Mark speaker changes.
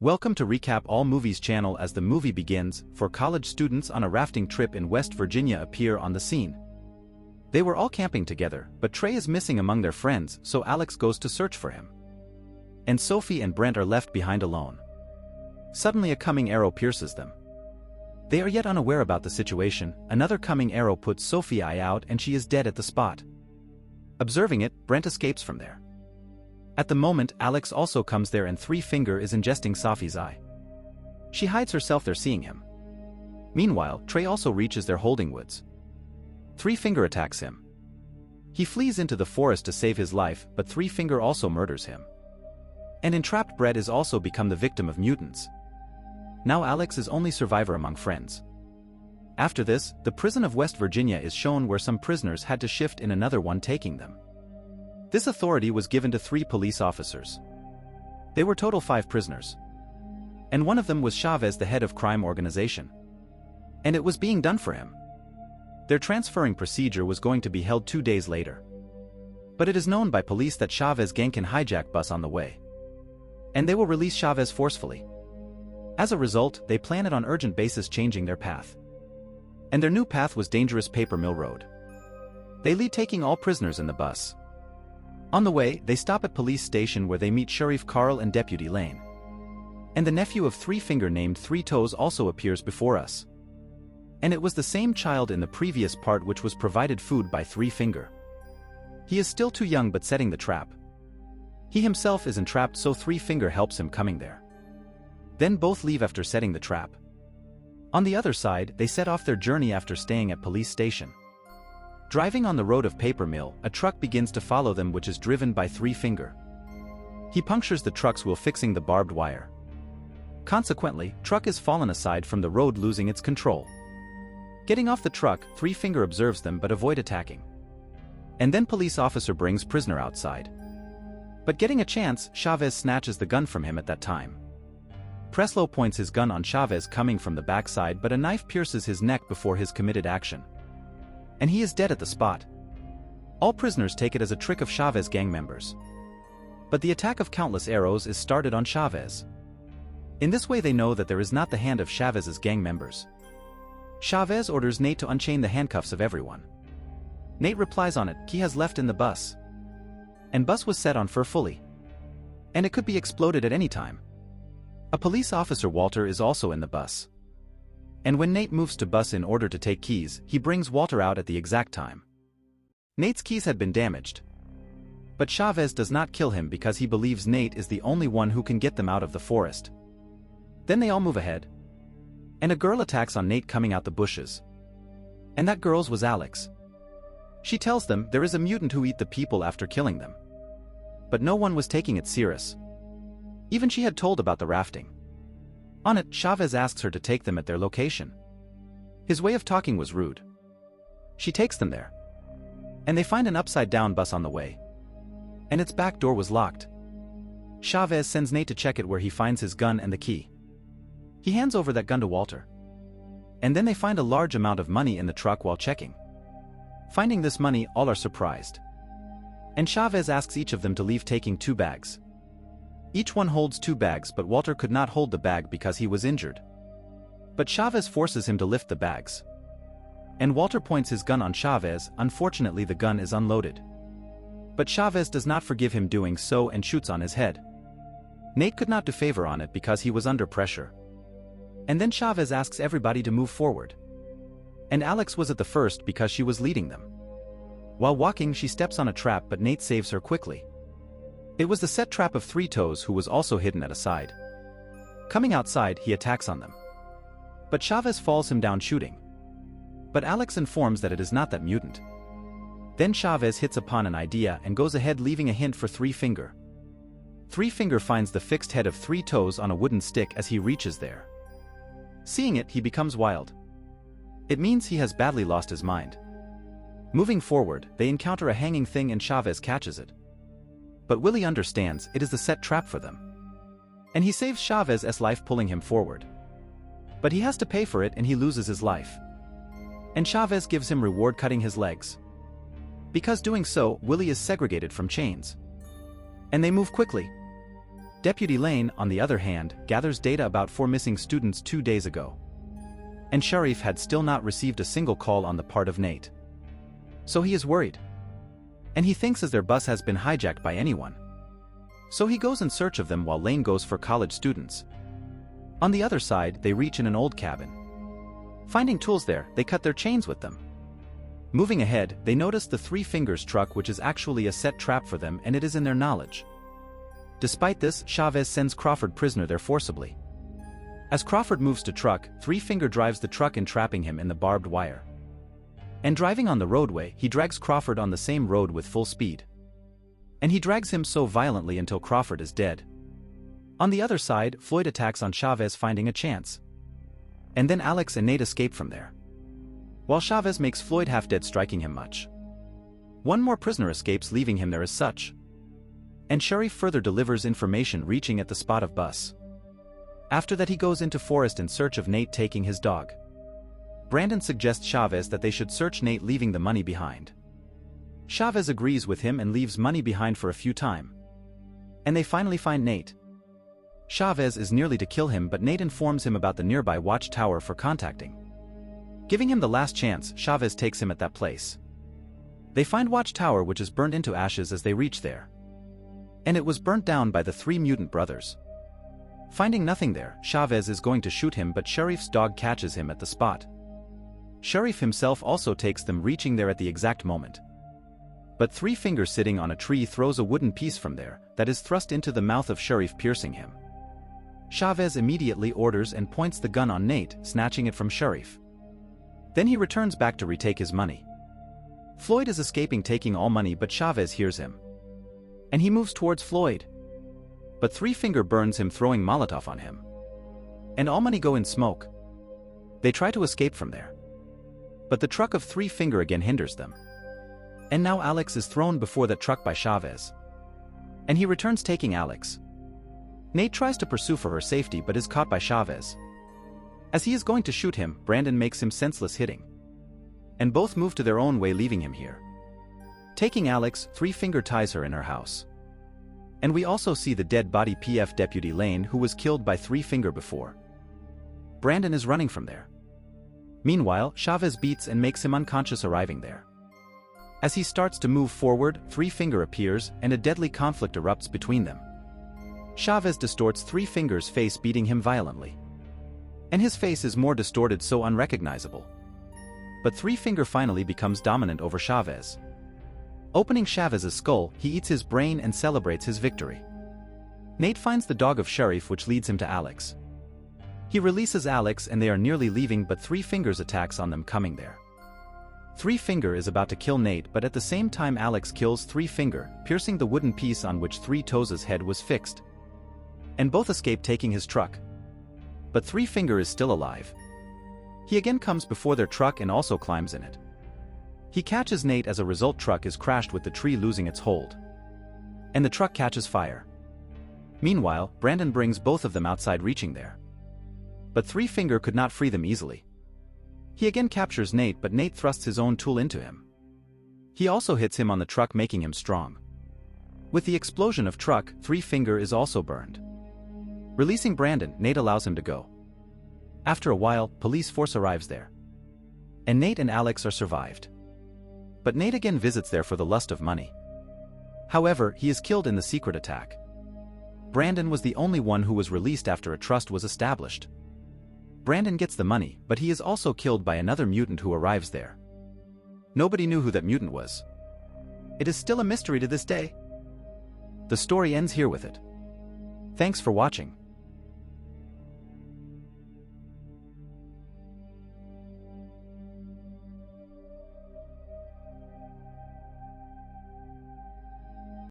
Speaker 1: Welcome to Recap All Movies channel. As the movie begins, four college students on a rafting trip in West Virginia appear on the scene. They were all camping together, but Trey is missing among their friends, so Alex goes to search for him. And Sophie and Brent are left behind alone. Suddenly a coming arrow pierces them. They are yet unaware about the situation. Another coming arrow puts Sophie's eye out and she is dead at the spot. Observing it, Brent escapes from there. At the moment, Alex also comes there and Three Finger is ingesting Sophie's eye. She hides herself there seeing him. Meanwhile, Trey also reaches their holding woods. Three Finger attacks him. He flees into the forest to save his life, but Three Finger also murders him. And entrapped Brett is also become the victim of mutants. Now Alex is only survivor among friends. After this, the prison of West Virginia is shown where some prisoners had to shift in another one taking them. This authority was given to 3 police officers. They were total 5 prisoners. And one of them was Chavez, the head of crime organization. And it was being done for him. Their transferring procedure was going to be held 2 days later. But it is known by police that Chavez gang can hijack bus on the way. And they will release Chavez forcefully. As a result, they plan it on urgent basis changing their path. And their new path was dangerous Paper Mill Road. They lead taking all prisoners in the bus. On the way, they stop at police station where they meet Sheriff Carl and Deputy Lane. And the nephew of Three Finger named Three Toes also appears before us. And it was the same child in the previous part which was provided food by Three Finger. He is still too young but setting the trap. He himself is entrapped, so Three Finger helps him coming there. Then both leave after setting the trap. On the other side, they set off their journey after staying at police station. Driving on the road of Paper Mill, a truck begins to follow them which is driven by Three Finger. He punctures the truck's wheel fixing the barbed wire. Consequently, truck is fallen aside from the road losing its control. Getting off the truck, Three Finger observes them but avoid attacking. And then police officer brings prisoner outside. But getting a chance, Chavez snatches the gun from him at that time. Preslow points his gun on Chavez coming from the backside but a knife pierces his neck before his committed action. And he is dead at the spot. All prisoners take it as a trick of Chavez gang members. But the attack of countless arrows is started on Chavez. In this way they know that there is not the hand of Chavez's gang members. Chavez orders Nate to unchain the handcuffs of everyone. Nate replies on it, he has left in the bus. And bus was set on fire fully. And it could be exploded at any time. A police officer Walter is also in the bus. And when Nate moves to bus in order to take keys, he brings Walter out at the exact time. Nate's keys had been damaged. But Chavez does not kill him because he believes Nate is the only one who can get them out of the forest. Then they all move ahead. And a girl attacks on Nate coming out the bushes. And that girl's was Alex. She tells them there is a mutant who eat the people after killing them. But no one was taking it serious. Even she had told about the rafting. On it, Chavez asks her to take them at their location. His way of talking was rude. She takes them there. And they find an upside-down bus on the way. And its back door was locked. Chavez sends Nate to check it where he finds his gun and the key. He hands over that gun to Walter. And then they find a large amount of money in the truck while checking. Finding this money, all are surprised. And Chavez asks each of them to leave taking 2 bags. Each one holds 2 bags but Walter could not hold the bag because he was injured. But Chavez forces him to lift the bags. And Walter points his gun on Chavez, unfortunately the gun is unloaded. But Chavez does not forgive him doing so and shoots on his head. Nate could not do favor on it because he was under pressure. And then Chavez asks everybody to move forward. And Alex was at the first because she was leading them. While walking she steps on a trap but Nate saves her quickly. It was the set trap of Three Toes who was also hidden at a side. Coming outside, he attacks on them. But Chavez falls him down shooting. But Alex informs that it is not that mutant. Then Chavez hits upon an idea and goes ahead leaving a hint for Three Finger. Three Finger finds the fixed head of Three Toes on a wooden stick as he reaches there. Seeing it, he becomes wild. It means he has badly lost his mind. Moving forward, they encounter a hanging thing and Chavez catches it. But Willie understands it is the set trap for them. And he saves Chavez's life pulling him forward. But he has to pay for it and he loses his life. And Chavez gives him reward cutting his legs. Because doing so, Willie is segregated from chains. And they move quickly. Deputy Lane, on the other hand, gathers data about 4 missing students 2 days ago. And Sharif had still not received a single call on the part of Nate. So he is worried. And he thinks as their bus has been hijacked by anyone. So he goes in search of them while Lane goes for college students. On the other side, they reach in an old cabin. Finding tools there, they cut their chains with them. Moving ahead, they notice the Three Fingers truck, which is actually a set trap for them, and it is in their knowledge. Despite this, Chavez sends Crawford prisoner there forcibly. As Crawford moves to truck, Three Finger drives the truck, entrapping him in the barbed wire. And driving on the roadway, he drags Crawford on the same road with full speed. And he drags him so violently until Crawford is dead. On the other side, Floyd attacks on Chavez, finding a chance. And then Alex and Nate escape from there. While Chavez makes Floyd half dead, striking him much. One more prisoner escapes, leaving him there as such. And Sharif further delivers information, reaching at the spot of bus. After that, he goes into forest in search of Nate, taking his dog. Brandon suggests Chavez that they should search Nate, leaving the money behind. Chavez agrees with him and leaves money behind for a few time. And they finally find Nate. Chavez is nearly to kill him, but Nate informs him about the nearby watchtower for contacting. Giving him the last chance, Chavez takes him at that place. They find watchtower, which is burned into ashes as they reach there. And it was burnt down by the 3 mutant brothers. Finding nothing there, Chavez is going to shoot him, but Sharif's dog catches him at the spot. Sharif himself also takes them, reaching there at the exact moment. But Three Fingers, sitting on a tree, throws a wooden piece from there that is thrust into the mouth of Sharif, piercing him. Chavez immediately orders and points the gun on Nate, snatching it from Sharif. Then he returns back to retake his money. Floyd is escaping, taking all money, but Chavez hears him. And he moves towards Floyd. But Three Finger burns him, throwing Molotov on him. And all money go in smoke. They try to escape from there. But the truck of Three Finger again hinders them. And now Alex is thrown before that truck by Chavez. And he returns, taking Alex. Nate tries to pursue for her safety, but is caught by Chavez. As he is going to shoot him, Brandon makes him senseless, hitting. And both move to their own way, leaving him here. Taking Alex, Three Finger ties her in her house. And we also see the dead body PF Deputy Lane, who was killed by Three Finger before. Brandon is running from there. Meanwhile, Chavez beats and makes him unconscious, arriving there. As he starts to move forward, Three Finger appears, and a deadly conflict erupts between them. Chavez distorts Three Fingers' face, beating him violently. And his face is more distorted, so unrecognizable. But Three Finger finally becomes dominant over Chavez. Opening Chavez's skull, he eats his brain and celebrates his victory. Nate finds the dog of Sharif, which leads him to Alex. He releases Alex and they are nearly leaving, but Three Fingers attacks on them, coming there. Three Finger is about to kill Nate, but at the same time Alex kills Three Finger, piercing the wooden piece on which Three Toes' head was fixed. And both escape, taking his truck. But Three Finger is still alive. He again comes before their truck and also climbs in it. He catches Nate. As a result, truck is crashed with the tree losing its hold. And the truck catches fire. Meanwhile, Brandon brings both of them outside, reaching there. But Three Finger could not free them easily. He again captures Nate, but Nate thrusts his own tool into him. He also hits him on the truck, making him strong. With the explosion of truck, Three Finger is also burned. Releasing Brandon, Nate allows him to go. After a while, police force arrives there. And Nate and Alex are survived. But Nate again visits there for the lust of money. However, he is killed in the secret attack. Brandon was the only one who was released after a trust was established. Brandon gets the money, but he is also killed by another mutant who arrives there. Nobody knew who that mutant was. It is still a mystery to this day. The story ends here with it. Thanks for watching.